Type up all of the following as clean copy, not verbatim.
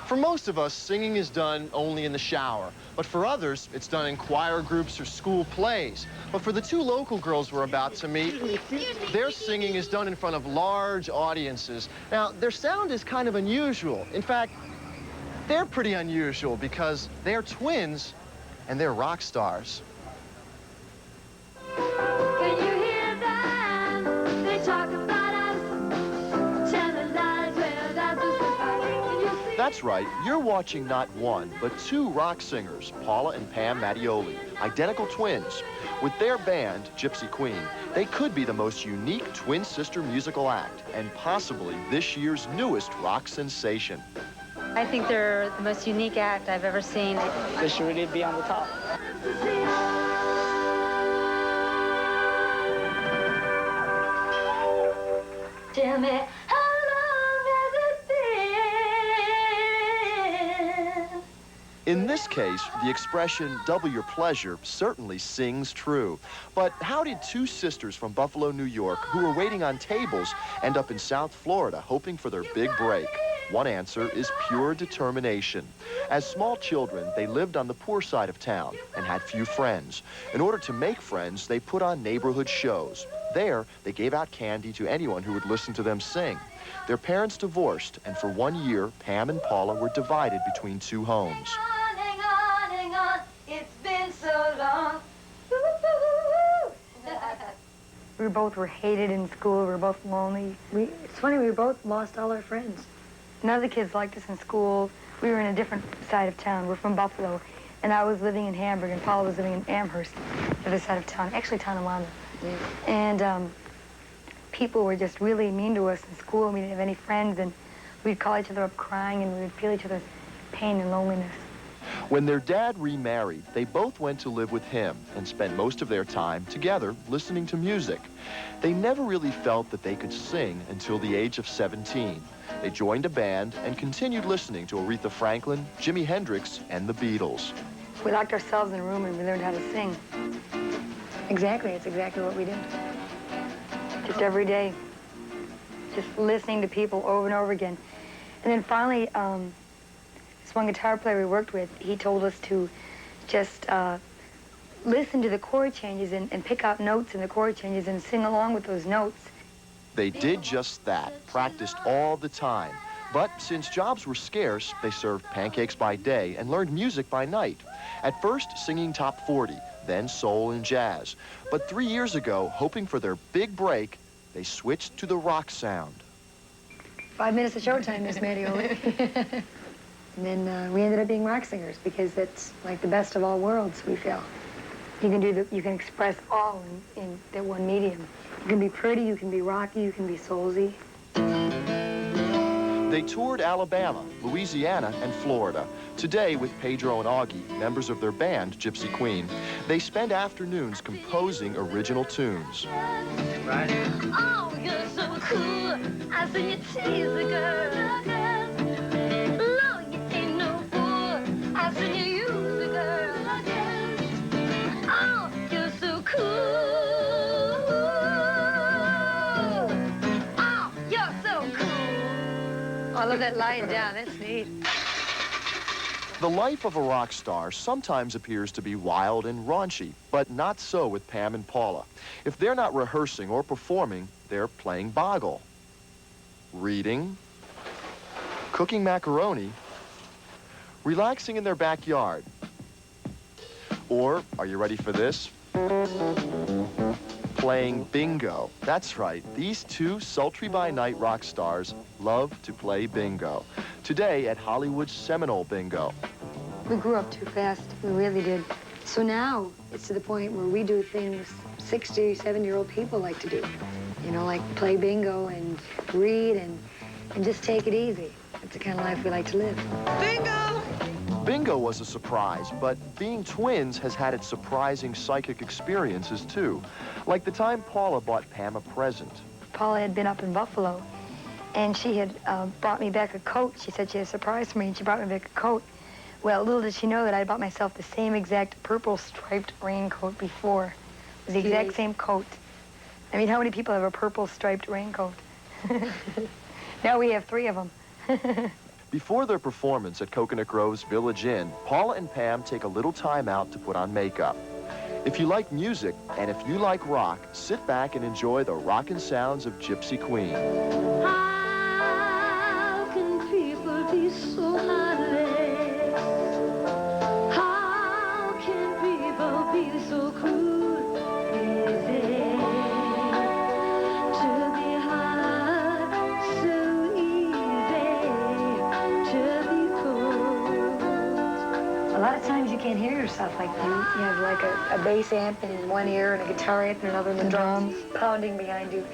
For most of us, singing is done only in the shower. But for others, it's done in choir groups or school plays. But for the two local girls we're about to meet, their singing is done in front of large audiences. Now, their sound is kind of unusual. In fact, they're pretty unusual because they're twins and they're rock stars. Can you hear them? They talk about us, telling lies, well, that's just the fact. Can you see? That's right, you're watching not one, but two rock singers, Paula and Pam Mattioli, identical twins. With their band, Gypsy Queen, they could be the most unique twin sister musical act and possibly this year's newest rock sensation. I think they're the most unique act I've ever seen. They should really be on the top. Tell me, how long has it been? In this case, the expression, double your pleasure, certainly sings true. But how did two sisters from Buffalo, New York, who were waiting on tables, end up in South Florida hoping for their big break? One answer is pure determination. As small children, they lived on the poor side of town and had few friends. In order to make friends, they put on neighborhood shows. There, they gave out candy to anyone who would listen to them sing. Their parents divorced, and for 1 year, Pam and Paula were divided between two homes. Hang on, it's been so long. We both were hated in school. We were both lonely. It's funny, we both lost all our friends. None of the kids liked us in school. We were in a different side of town. We're from Buffalo, and I was living in Hamburg, and Paula was living in Amherst, the other side of town, actually Tonawanda. Yeah. And people were just really mean to us in school. We didn't have any friends, and we'd call each other up crying, and we would feel each other's pain and loneliness. When their dad remarried, they both went to live with him and spent most of their time together listening to music. They never really felt that they could sing until the age of 17. They joined a band and continued listening to Aretha Franklin, Jimi Hendrix, and the Beatles. We locked ourselves in a room and we learned how to sing. Exactly, it's exactly what we did. Just every day, just listening to people over and over again. And then finally, this one guitar player we worked with, he told us to just listen to the chord changes and pick out notes in the chord changes and sing along with those notes. They did just that, practiced all the time. But since jobs were scarce, they served pancakes by day and learned music by night. At first, singing top 40, then soul and jazz. But 3 years ago, hoping for their big break, they switched to the rock sound. 5 minutes of showtime, Miss Mattioli. And then we ended up being rock singers because it's like the best of all worlds, we feel. You can express all in that one medium. You can be pretty, you can be rocky, you can be soulsy. They toured Alabama, Louisiana, and Florida. Today, with Pedro and Augie, members of their band, Gypsy Queen, they spend afternoons composing original tunes. Right. Oh, you're so cool. I seen you tease the girl. No, you ain't no fool. I seen you use the girl. Oh, you're so cool. Oh, you're so cool. Oh, I love that lying down. That's neat. The life of a rock star sometimes appears to be wild and raunchy, but not so with Pam and Paula. If they're not rehearsing or performing, they're playing boggle, reading, cooking macaroni, relaxing in their backyard, or, are you ready for this? Playing bingo. That's right, these two sultry-by-night rock stars love to play bingo. Today at Hollywood's Seminole Bingo. We grew up too fast, we really did. So now it's to the point where we do things 60, 70-year-old people like to do. You know, like play bingo and read and just take it easy. It's the kind of life we like to live. Bingo! Bingo was a surprise, but being twins has had its surprising psychic experiences, too. Like the time Paula bought Pam a present. Paula had been up in Buffalo, and she had brought me back a coat. She said she had a surprise for me, and she brought me back a coat. Well, little did she know that I bought myself the same exact purple striped raincoat before. It was the exact same coat. I mean, how many people have a purple striped raincoat? Now we have 3 of them. Before their performance at Coconut Grove's Village Inn, Paula and Pam take a little time out to put on makeup. If you like music, and if you like rock, sit back and enjoy the rockin' sounds of Gypsy Queen. How can people be so heartless? How can people be so cruel? Is it to be hard, so easy to be cold? A lot of times you can't hear yourself like you have like a bass amp in one ear and a guitar amp in another and the drums pounding behind you.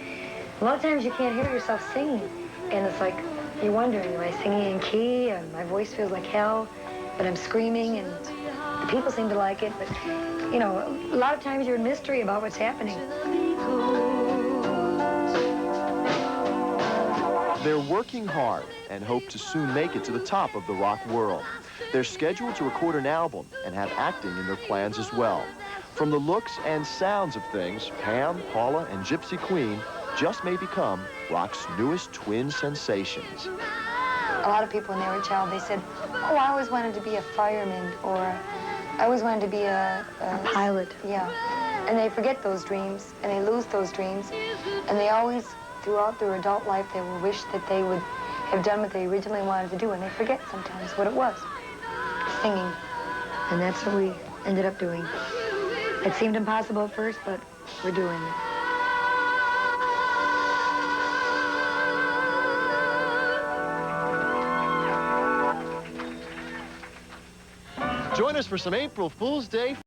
A lot of times you can't hear yourself singing, and it's like you're wondering, am I singing in key? And my voice feels like hell, but I'm screaming, and the people seem to like it. But, you know, a lot of times you're in mystery about what's happening. They're working hard and hope to soon make it to the top of the rock world. They're scheduled to record an album and have acting in their plans as well. From the looks and sounds of things, Pam, Paula, and Gypsy Queen just may become rock's newest twin sensations. A lot of people when they were a child, they said, oh, I always wanted to be a fireman, or I always wanted to be a pilot. Yeah. And they forget those dreams, and they lose those dreams, and they always, throughout their adult life, they will wish that they would have done what they originally wanted to do, and they forget sometimes what it was. Singing. And that's what we ended up doing. It seemed impossible at first, but we're doing it. Join us for some April Fool's Day